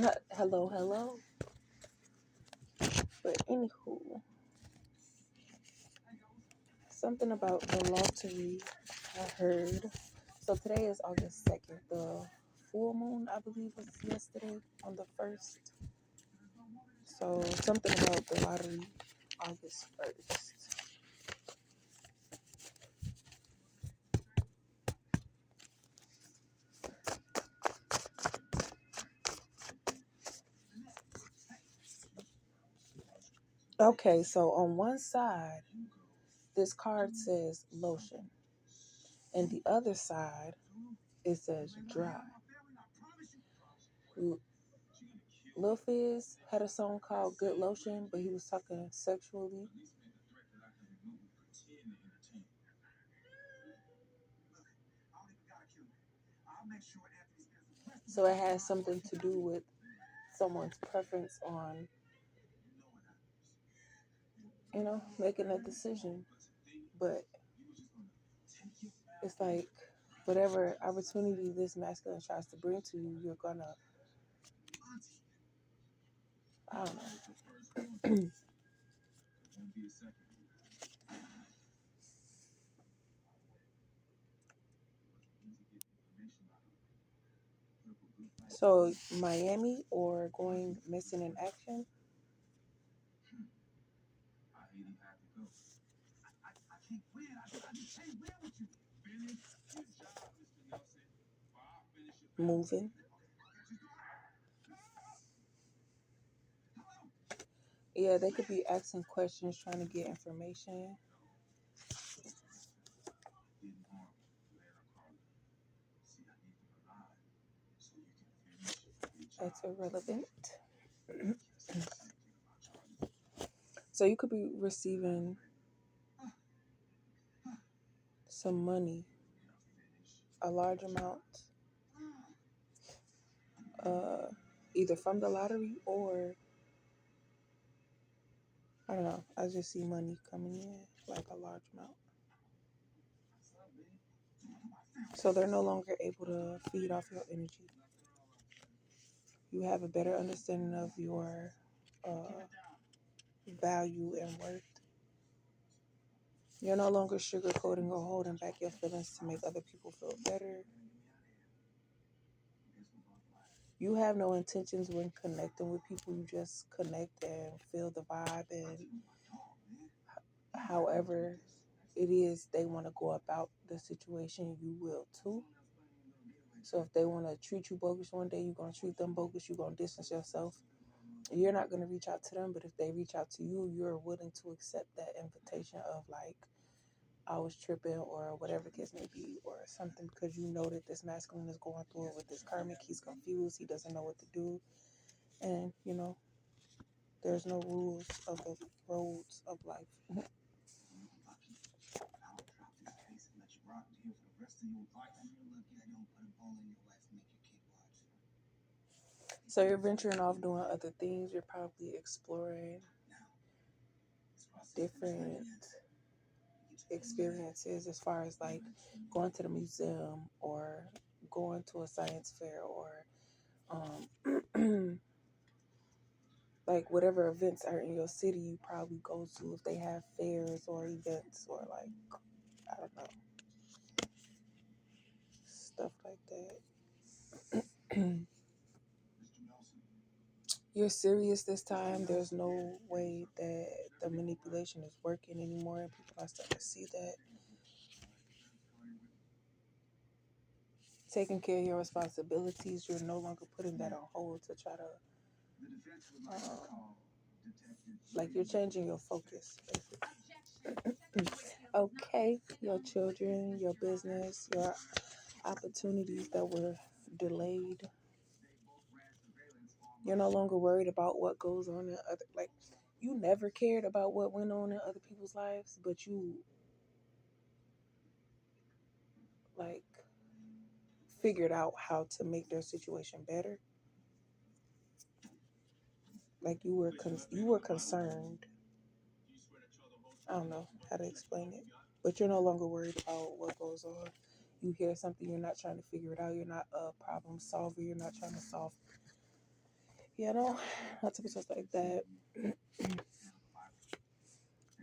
Hello, hello. But anywho, something about the lottery I heard. So today is August 2nd. The full moon, I believe, was yesterday on the 1st. So something about the lottery August 1st. Okay, so on one side, this card says lotion, and the other side, it says dry. Lil Fizz had a song called Good Lotion, but he was talking sexually. So it has something to do with someone's preference on, making a decision. But it's like whatever opportunity this masculine tries to bring to you, you're gonna, I don't know. So Miami or going missing in action, moving. Yeah, they could be asking questions, trying to get information. That's irrelevant. So you could be receiving some money, a large amount, uh, either from the lottery or I don't know. I just see money coming in, like a large amount. So they're no longer able to feed off your energy. You have a better understanding of your uh, value and worth. You're no longer sugarcoating or holding back your feelings to make other people feel better. You have no intentions when connecting with people. You just connect and feel the vibe, and however it is they want to go about the situation, you will too. So if they want to treat you bogus one day, you're going to treat them bogus. You're going to distance yourself. You're not going to reach out to them, but if they reach out to you, you're willing to accept that invitation of like, I was tripping or whatever the case may be or something, because you know that this masculine is going through it with this karmic. He's confused. He doesn't know what to do. And, there's no rules of the roads of life. So you're venturing off doing other things. You're probably exploring different experiences as far as like going to the museum or going to a science fair or like whatever events are in your city you probably go to if they have fairs or events or like I don't know, stuff like that. You're serious this time. There's no way that the manipulation is working anymore and people are starting to see that. Taking care of your responsibilities, you're no longer putting that on hold to try to like you're changing your focus basically. Okay, your children, your business, your opportunities that were delayed. You're no longer worried about what goes on in other, like you never cared about what went on in other people's lives, but you like figured out how to make their situation better. Like you were concerned. I don't know how to explain it, but you're no longer worried about what goes on. You hear something, you're not trying to figure it out. You're not a problem solver. You're not trying to solve Yeah, no, not to be just like that.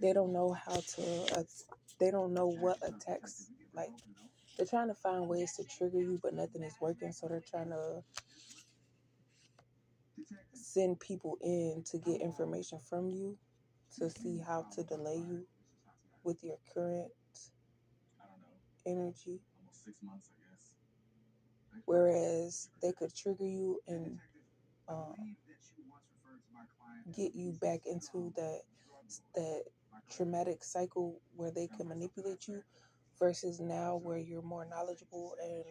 They don't know how to. They don't know what attacks. Like they're trying to find ways to trigger you, but nothing is working. So they're trying to send people in to get information from you to see how to delay you with your current energy. Whereas they could trigger you and um, get you back into that traumatic cycle where they can manipulate you versus now where you're more knowledgeable and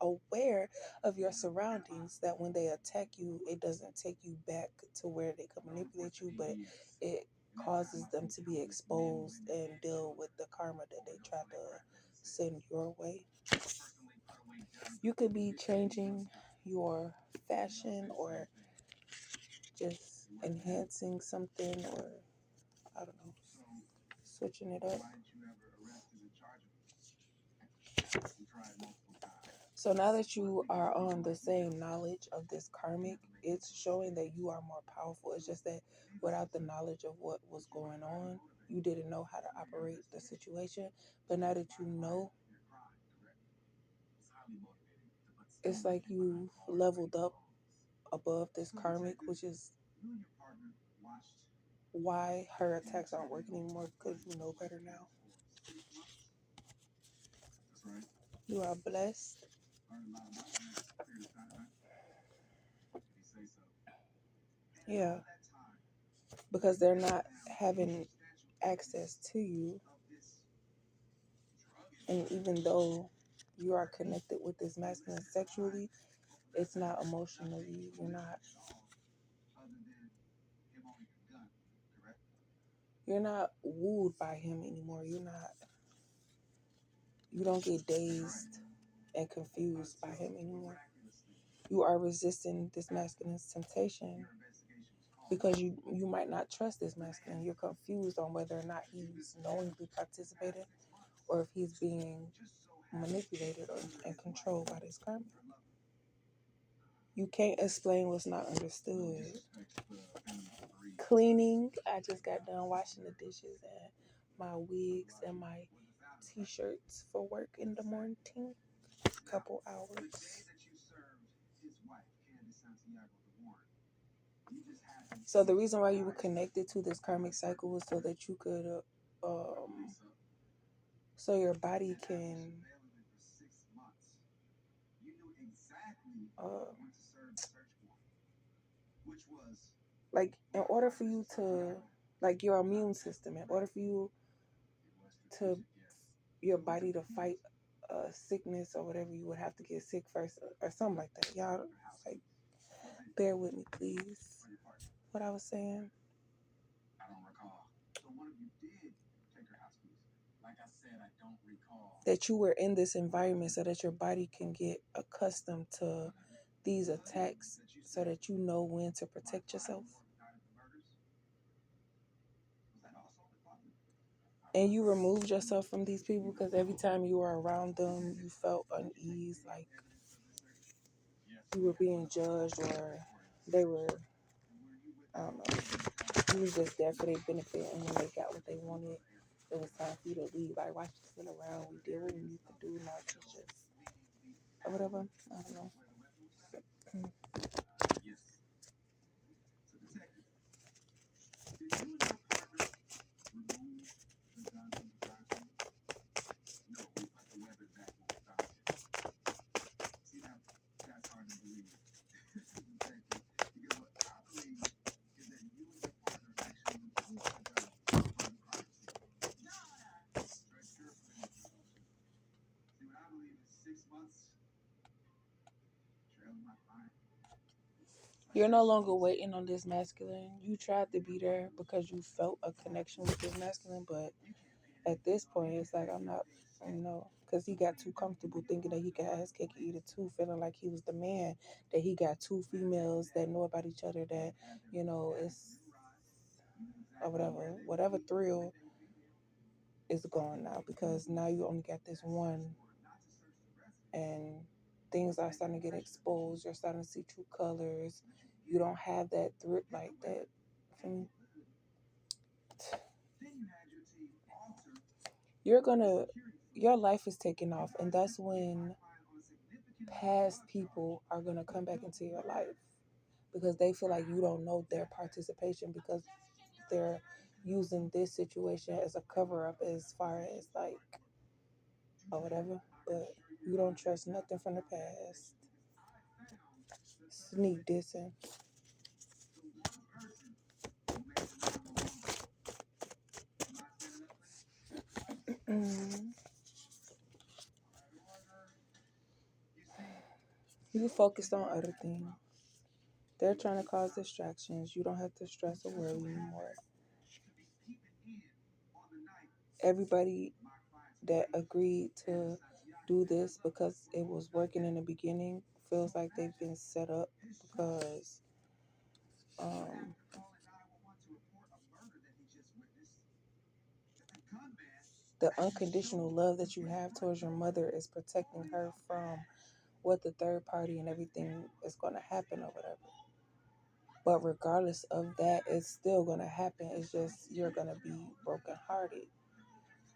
aware of your surroundings, that when they attack you it doesn't take you back to where they can manipulate you, but it causes them to be exposed and deal with the karma that they try to send your way. You could be changing your fashion or just enhancing something, or I don't know, switching it up. So now that you are on the same knowledge of this karmic, it's showing that you are more powerful. It's just that without the knowledge of what was going on, you didn't know how to operate the situation. But now that you know, it's like you leveled up above this karmic, which is why her attacks aren't working anymore, because you know better now. You are blessed. Yeah, because they're not having access to you. And even though you are connected with this masculine sexually, it's not emotionally. You're not wooed by him anymore. You don't get dazed and confused by him anymore. You are resisting this masculine's temptation because you might not trust this masculine. You're confused on whether or not he's knowingly participating or if he's being manipulated and controlled by this karma. You can't explain what's not understood. Cleaning. I just got done washing the dishes and my wigs and my t-shirts for work in the morning. Couple hours. So the reason why you were connected to this karmic cycle was so that you could, so your body can, uh, like in order for you to, like your immune system, in order for you to, your body to fight sickness or whatever, you would have to get sick first or something like that. Y'all, like, bear with me, please. What I was saying. That you were in this environment so that your body can get accustomed to these attacks so that you know when to protect yourself. And you removed yourself from these people because every time you were around them, you felt unease, like you were being judged or they were, I don't know, you was just there for their benefit. And when they got what they wanted, it was time for you to leave. Like, why you sit around? We did what we need to do. Now it's just, or whatever. I don't know. You're no longer waiting on this masculine. You tried to be there because you felt a connection with this masculine, but at this point, it's like, I'm not, because he got too comfortable thinking that he could ask cake and eat it too, feeling like he was the man, that he got two females that know about each other, that, it's, or whatever thrill is gone now, because now you only got this one, and things are starting to get exposed. You're starting to see true colors. You don't have that thrift like that. From, your life is taking off, and that's when past people are gonna come back into your life because they feel like you don't know their participation because they're using this situation as a cover up as far as like or whatever. But you don't trust nothing from the past. Sneak dissing. You focused on other things. They're trying to cause distractions. You don't have to stress or worry anymore. Everybody that agreed to do this because it was working in the beginning feels like they've been set up because um, the unconditional love that you have towards your mother is protecting her from what the third party and everything is going to happen or whatever. But regardless of that, it's still going to happen. It's just you're going to be brokenhearted.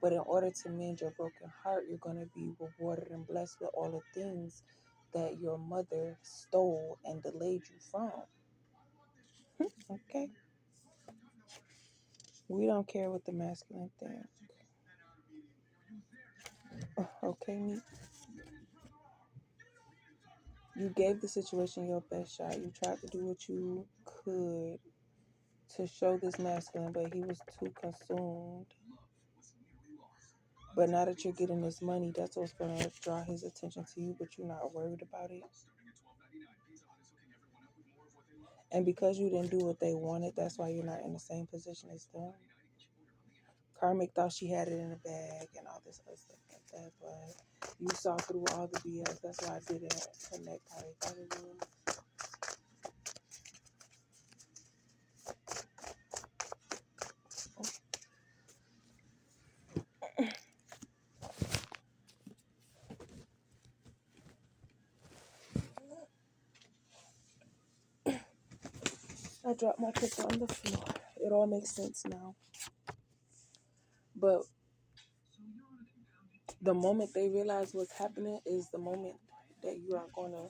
But in order to mend your broken heart, you're going to be rewarded and blessed with all the things that your mother stole and delayed you from. Okay? We don't care what the masculine think. Okay, me? You gave the situation your best shot. You tried to do what you could to show this masculine, but he was too consumed. But now that you're getting this money, that's what's going to draw his attention to you, but you're not worried about it. And because you didn't do what they wanted, that's why you're not in the same position as them. Karmic thought she had it in a bag and all this other stuff like that, but you saw through all the BS. That's why I didn't connect how they thought it was. I dropped my paper on the floor. It all makes sense now. But the moment they realize what's happening is the moment that you are going to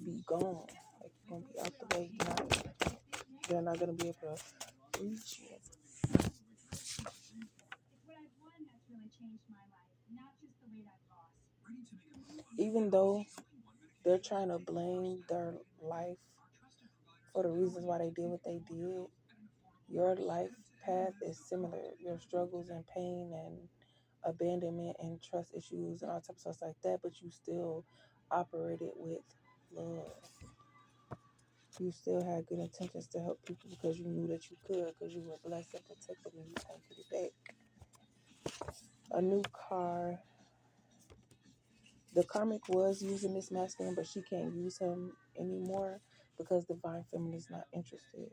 be gone. Like you're going to be out the way. They're not going to be able to reach you. Even though they're trying to blame their life for the reasons why they did what they did, your life path is similar. Your struggles and pain and abandonment and trust issues and all types of stuff like that, but you still operated with love. You still had good intentions to help people because you knew that you could, because you were blessed and protected and you can't get it back. A new car. The karmic was using this masculine, but she can't use him anymore because Divine Feminine is not interested.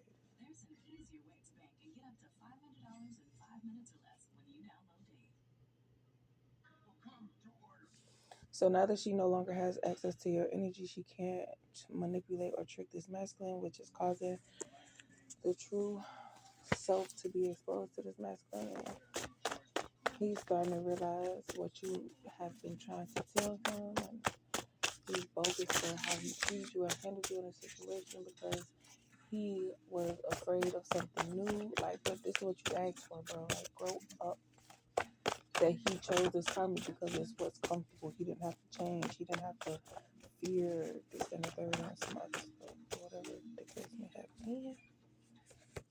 So now that she no longer has access to your energy, she can't manipulate or trick this masculine, which is causing the true self to be exposed to this masculine. He's starting to realize what you have been trying to tell him, and he's bogus for how he treats you and handles you in a situation because he was afraid of something new. Like, but this is what you asked for, bro. Like, grow up. That he chose this karmic because it's what's comfortable. He didn't have to change. He didn't have to fear this and the third and some other stuff, whatever the case may have been.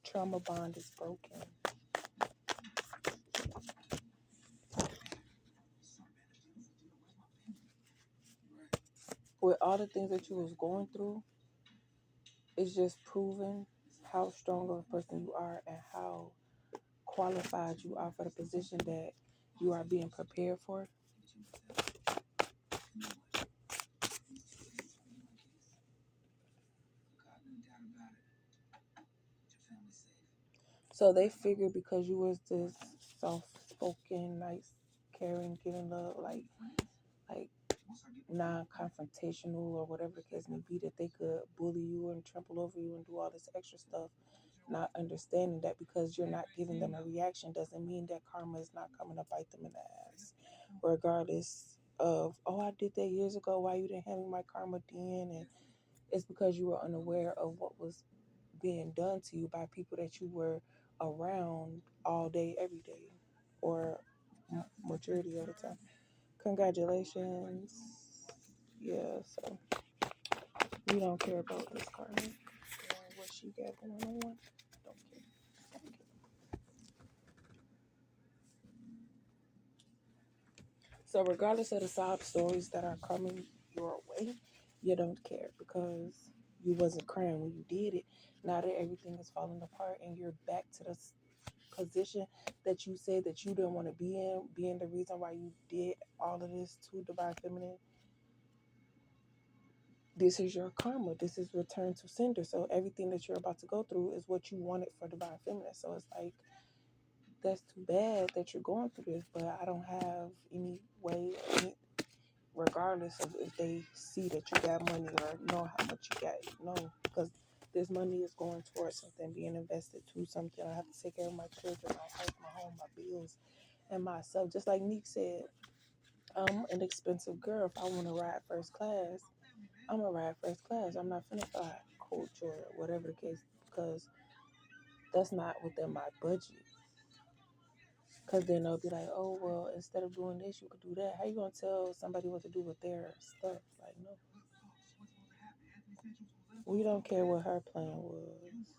Trauma bond is broken. With all the things that you was going through, it's just proving how strong of a person you are and how qualified you are for the position that you are being prepared for. So they figured because you was this soft spoken, nice, caring, giving love, like non-confrontational or whatever the case may be, that they could bully you and trample over you and do all this extra stuff, not understanding that because you're not giving them a reaction doesn't mean that karma is not coming to bite them in the ass, regardless of, oh, I did that years ago, why you didn't hand me my karma then? And it's because you were unaware of what was being done to you by people that you were around all day every day, or majority of the time. Congratulations. Yeah, so we don't care about this karma and what she got going on. Don't care. Don't care. So regardless of the sob stories that are coming your way, you don't care because you wasn't crying when you did it. Now that everything is falling apart and you're back to the position that you said that you didn't want to be in, being the reason why you did all of this to Divine Feminine, this is your karma. This is return to sender. So everything that you're about to go through is what you wanted for Divine Feminine. So it's like, that's too bad that you're going through this, but I don't have any way, regardless of if they see that you got money or know how much you got, no, because this money is going towards something, being invested to something. I have to take care of my children, my house, my home, my bills, and myself. Just like Neek said, I'm an expensive girl. If I want to ride first class, I'm gonna ride first class. I'm not finna fly coach or whatever the case, because that's not within my budget. Because then they'll be like, oh, well, instead of doing this, you could do that. How you going to tell somebody what to do with their stuff? Like, no. We don't care what her plan was.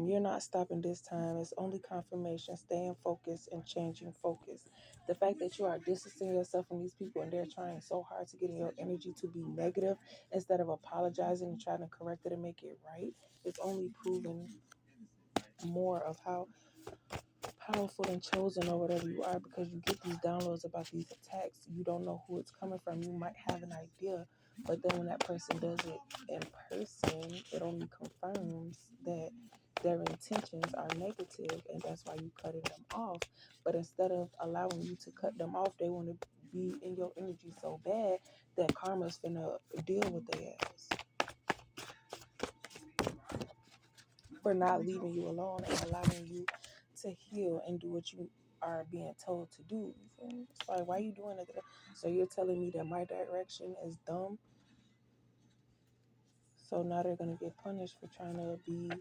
You're not stopping this time. It's only confirmation, staying focused and changing focus. The fact that you are distancing yourself from these people and they're trying so hard to get in your energy to be negative instead of apologizing and trying to correct it and make it right, it's only proving more of how powerful and chosen or whatever you are, because you get these downloads about these attacks. You don't know who it's coming from. You might have an idea, but then when that person does it in person, it only confirms that their intentions are negative, and that's why you cutting them off. But instead of allowing you to cut them off, they want to be in your energy so bad that karma's finna deal with their ass for not leaving you alone and allowing you to heal and do what you are being told to do. It's like, why are you doing it? So you're telling me that my direction is dumb? So now they're gonna get punished for trying to be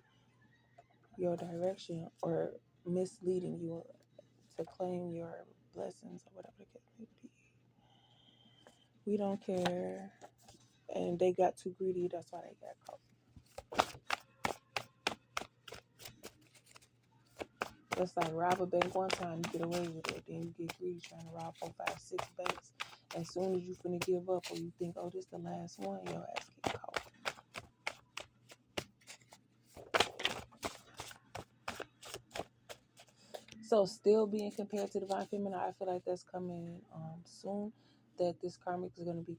your direction or misleading you to claim your blessings or whatever the case may be. We don't care. And they got too greedy, that's why they got caught. It's like rob a bank one time, you get away with it. Then you get greedy trying to rob 4, 5, 6 banks. As soon as you finna give up or you think, oh, this the last one, your ass get caught. So still being compared to Divine Feminine, I feel like that's coming soon. That this karmic is going to be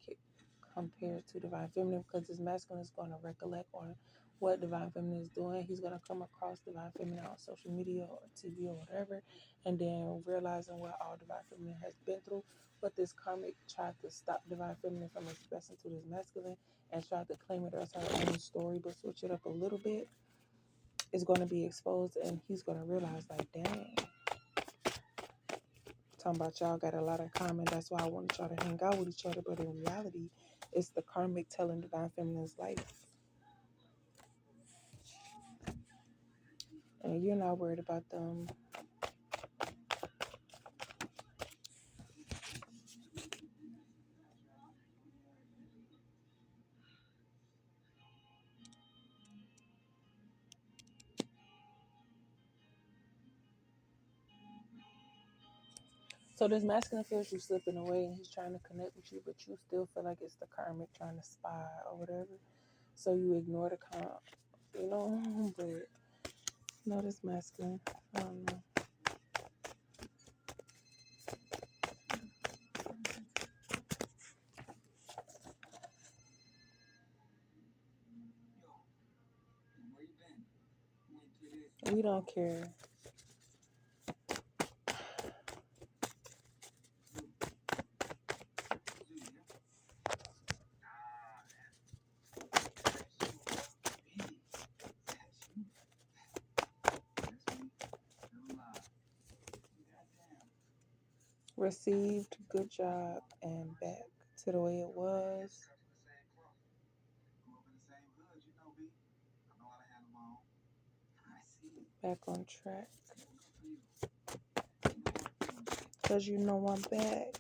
compared to Divine Feminine, because this masculine is going to recollect on what Divine Feminine is doing. He's going to come across Divine Feminine on social media or TV or whatever, and then realizing what all Divine Feminine has been through. But this karmic tried to stop Divine Feminine from expressing to this masculine and tried to claim it as her own story, but switch it up a little bit. It's going to be exposed, and he's going to realize, like, dang. Talking about y'all got a lot in common. That's why I wanted y'all to hang out with each other. But in reality, it's the karmic telling Divine Feminine's life. And you're not worried about them. So this masculine feels you slipping away and he's trying to connect with you, but you still feel like it's the karmic trying to spy or whatever. So you ignore the but no, this masculine. I don't know. We don't care. Received, good job, and back to the way it was. Back on track. Because you know I'm back.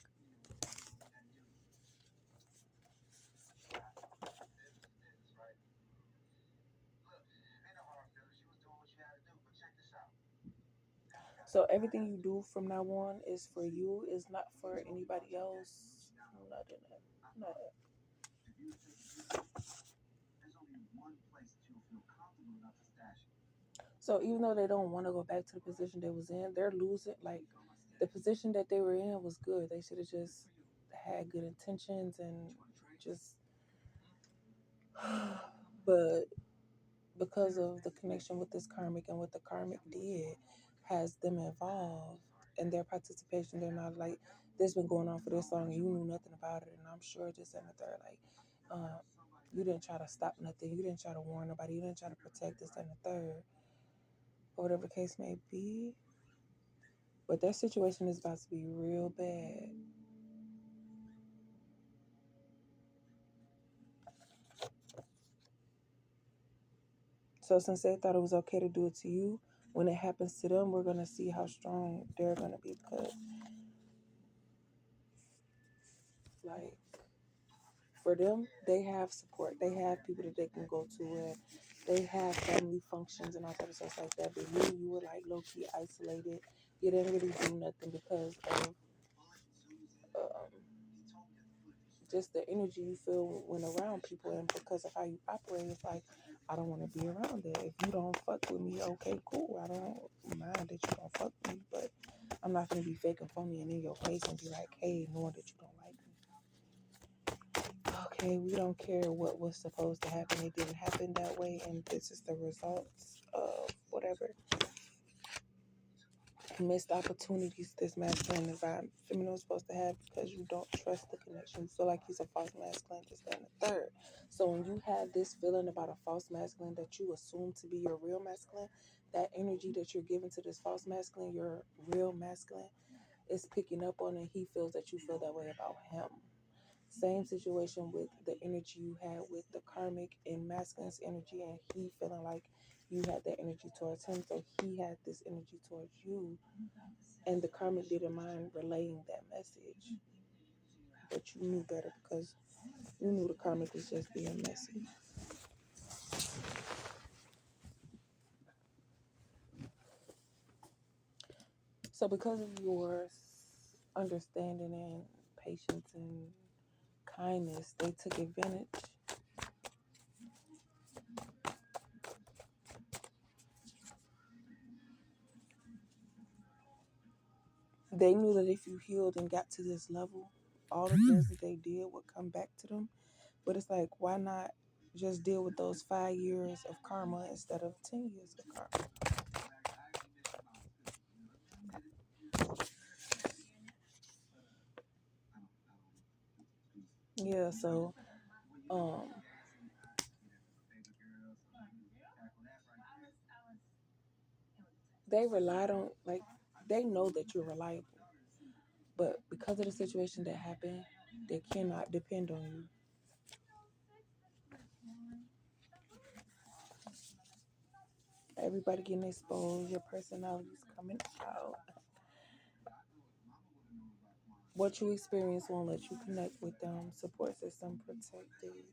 So everything you do from now on is for you. It's not for anybody else. Nothing. Nothing. So even though they don't want to go back to the position they was in, they're losing. Like the position that they were in was good. They should have just had good intentions and just. But because of the connection with this karmic and what the karmic did, has them involved and their participation. They're not like this been going on for this long and you knew nothing about it. And I'm sure this and the third, like, you didn't try to stop nothing. You didn't try to warn nobody. You didn't try to protect this and the third, or whatever the case may be. But their situation is about to be real bad. So since they thought it was okay to do it to you, when it happens to them, we're gonna see how strong they're gonna be because, like, for them, they have support. They have people that they can go to, and they have family functions and all types of stuff like that. But you were like low key isolated. You didn't really do nothing because of um, just the energy you feel when around people, and because of how you operate. It's like, I don't want to be around that. If you don't fuck with me, okay, cool. I don't mind that you don't fuck with me, but I'm not gonna be fake and phony and in your face and be like, hey, knowing that you don't like me. Okay, we don't care what was supposed to happen. It didn't happen that way, and this is the results of whatever missed opportunities this masculine and feminine was supposed to have because you don't trust the connection. You feel like he's a false masculine, this, that, and the third. So when you have this feeling about a false masculine that you assume to be your real masculine, that energy that you're giving to this false masculine, your real masculine, is picking up on, and he feels that you feel that way about him. Same situation with the energy you had with the karmic and masculine's energy, and he feeling like you had that energy towards him, so he had this energy towards you, and the karmic didn't mind relaying that message, but you knew better because you knew the karmic was just being messy. So because of your understanding and patience and kindness, they took advantage. They knew that if you healed and got to this level, all the things that they did would come back to them. But it's like, why not just deal with those 5 years of karma instead of 10 years of karma? Yeah, so um, they relied on, like, they know that you're reliable, but because of the situation that happened, they cannot depend on you. Everybody getting exposed, your personality's coming out. What you experience won't let you connect with them. Support system protected.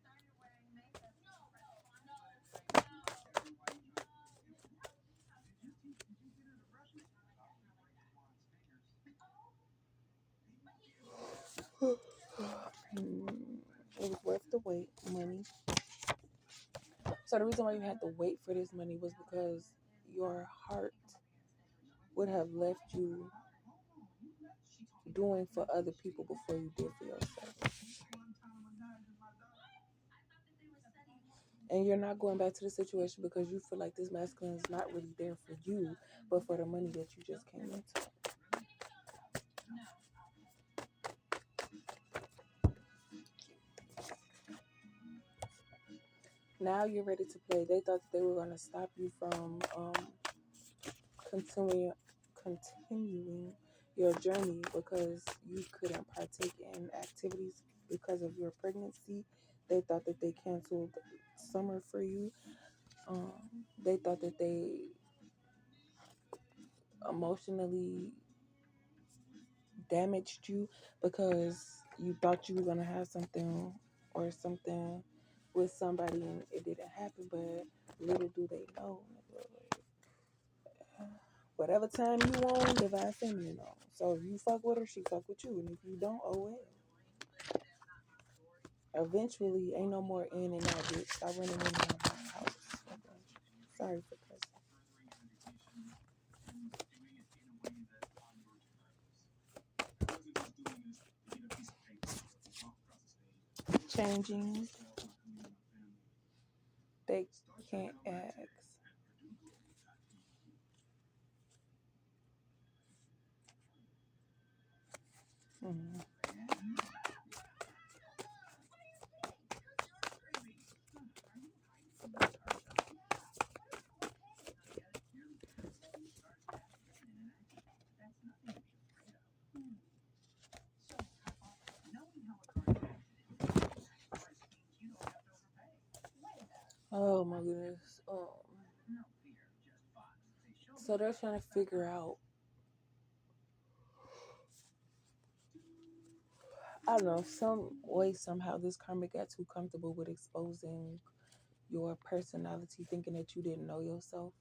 It was worth the wait, money. So the reason why you had to wait for this money was because your heart would have left you doing for other people before you did for yourself. And you're not going back to the situation because you feel like this masculine is not really there for you, but for the money that you just came into. Now you're ready to play. They thought they were going to stop you from continuing your journey because you couldn't partake in activities because of your pregnancy. They thought that they canceled summer for you. Um, they thought that they emotionally damaged you because you thought you were gonna have something or something with somebody and it didn't happen. But little do they know, whatever time you on, divine feminine on. So if you fuck with her, she fuck with you, and if you don't, oh well. Eventually, ain't no more in and out, bitch. Stop running in and out of my house. Okay. Sorry for cussing. Changing, they can't ask. Mhm. Oh my goodness. So they're trying to figure out. I don't know, some way somehow this karmic got too comfortable with exposing your personality, thinking that you didn't know yourself,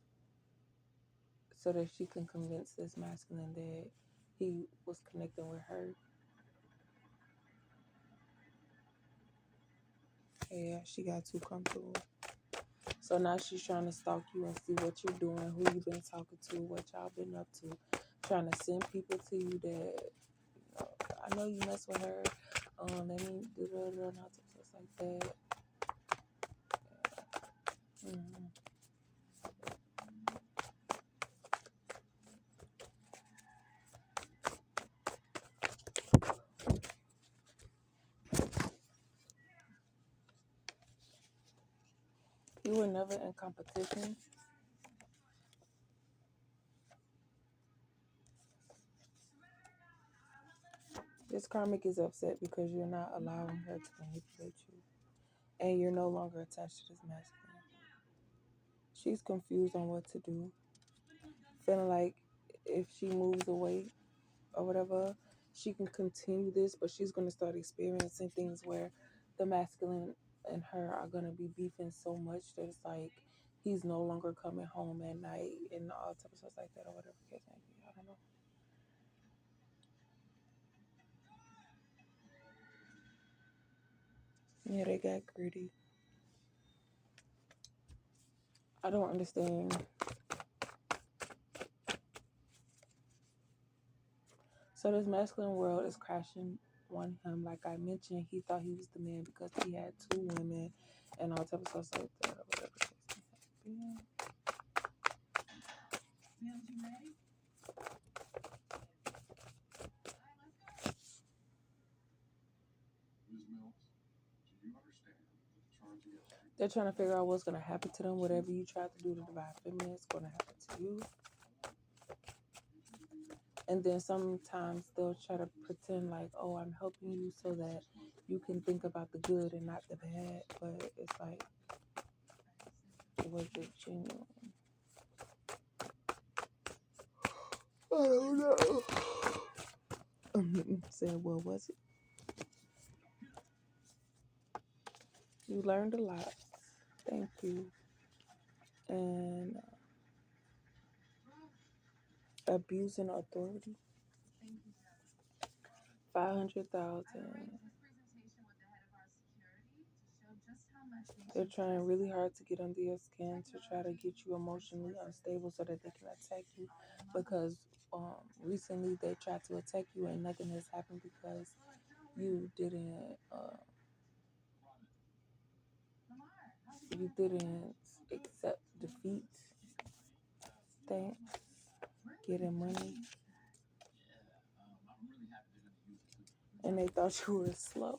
so that she can convince this masculine that he was connecting with her. Yeah, she got too comfortable. So now she's trying to stalk you and see what you're doing, who you've been talking to, what y'all been up to. Trying to send people to you that, I know you mess with her. Let me do the stuff like that. Mm-hmm. You were never in competition. This karmic is upset because you're not allowing her to manipulate you. And you're no longer attached to this masculine. She's confused on what to do. Feeling like if she moves away or whatever, she can continue this, but she's going to start experiencing things where the masculine and her are going to be beefing so much that it's like he's no longer coming home at night and all types of stuff like that or whatever the case may be. I don't know. Yeah, they got greedy. I don't understand. So this masculine world is crashing on him. Like I mentioned, he thought he was the man because he had two women and all types of stuff like that or whatever the case may be. They're trying to figure out what's going to happen to them. Whatever you try to do to divine feminine is going to happen to you. And then sometimes they'll try to pretend like, oh, I'm helping you so that you can think about the good and not the bad. But it's like, was it genuine? I don't know. Said, well, was it? You learned a lot. Thank you. And abusing authority. 500,000. They're trying really hard to get under your skin to try to get you emotionally unstable so that they can attack you. Because recently they tried to attack you and nothing has happened because you didn't accept defeat. Thanks. Getting money. And they thought you were slow.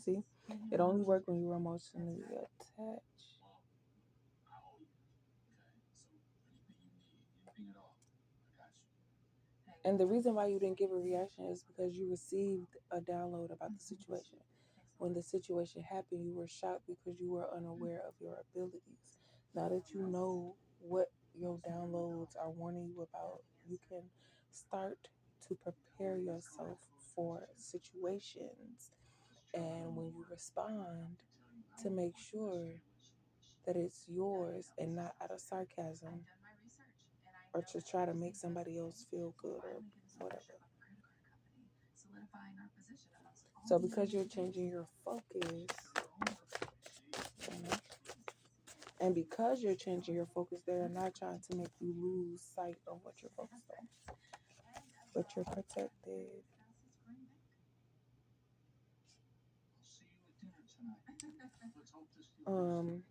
See, it only worked when you were emotionally attached. And the reason why you didn't give a reaction is because you received a download about the situation. When the situation happened, you were shocked because you were unaware of your abilities. Now that you know what your downloads are warning you about, you can start to prepare yourself for situations. And when you respond, to make sure that it's yours and not out of sarcasm or to try to make somebody else feel good or whatever. So because you're changing your focus, you know, and because you're changing your focus, they're not trying to make you lose sight of what you're focused on, but you're protected. Um,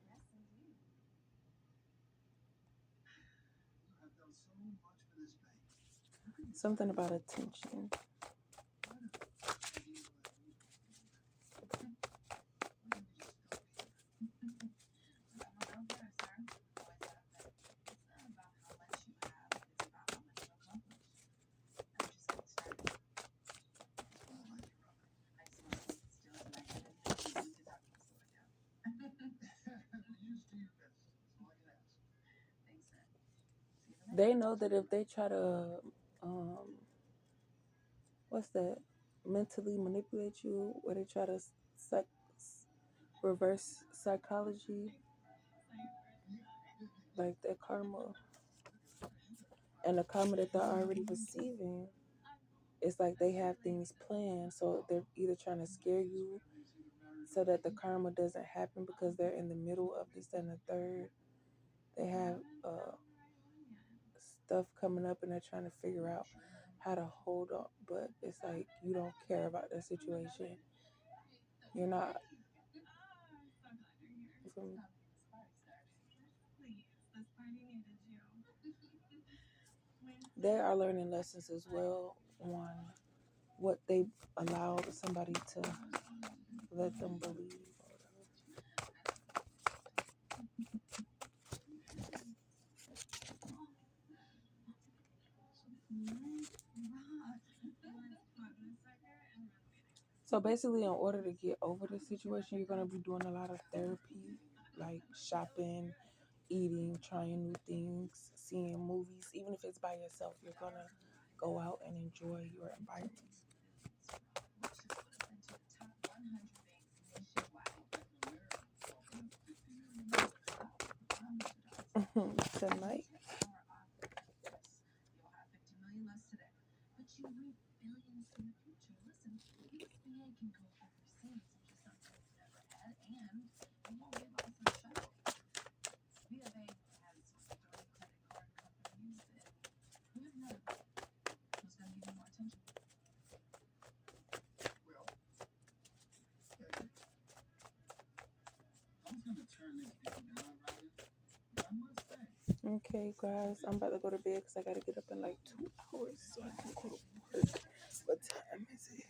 Something about attention. They know that if they try to, what's that, mentally manipulate you, or they try to psych- reverse psychology, like their karma and the karma that they're already receiving, it's like they have things planned. So they're either trying to scare you so that the karma doesn't happen because they're in the middle of this and the third. They have stuff coming up and they're trying to figure out how to hold on. But it's like you don't care about the situation. You're not. From, they are learning lessons as well on what they allow somebody to let them believe. So basically, in order to get over the situation, you're going to be doing a lot of therapy, like shopping, eating, trying new things, seeing movies. Even if it's by yourself, you're going to go out and enjoy your environment. Tonight. Okay, guys, I'm about to go to bed because I got to get up in like 2 hours so I can go to work. What time is it?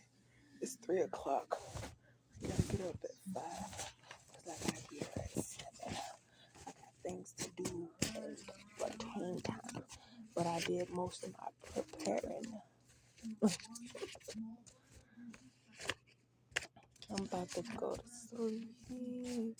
It's 3 o'clock. I got to get up at 5 because I got to be here at 7. I got things to do and routine time. But I did most of my preparing. I'm about to go to sleep.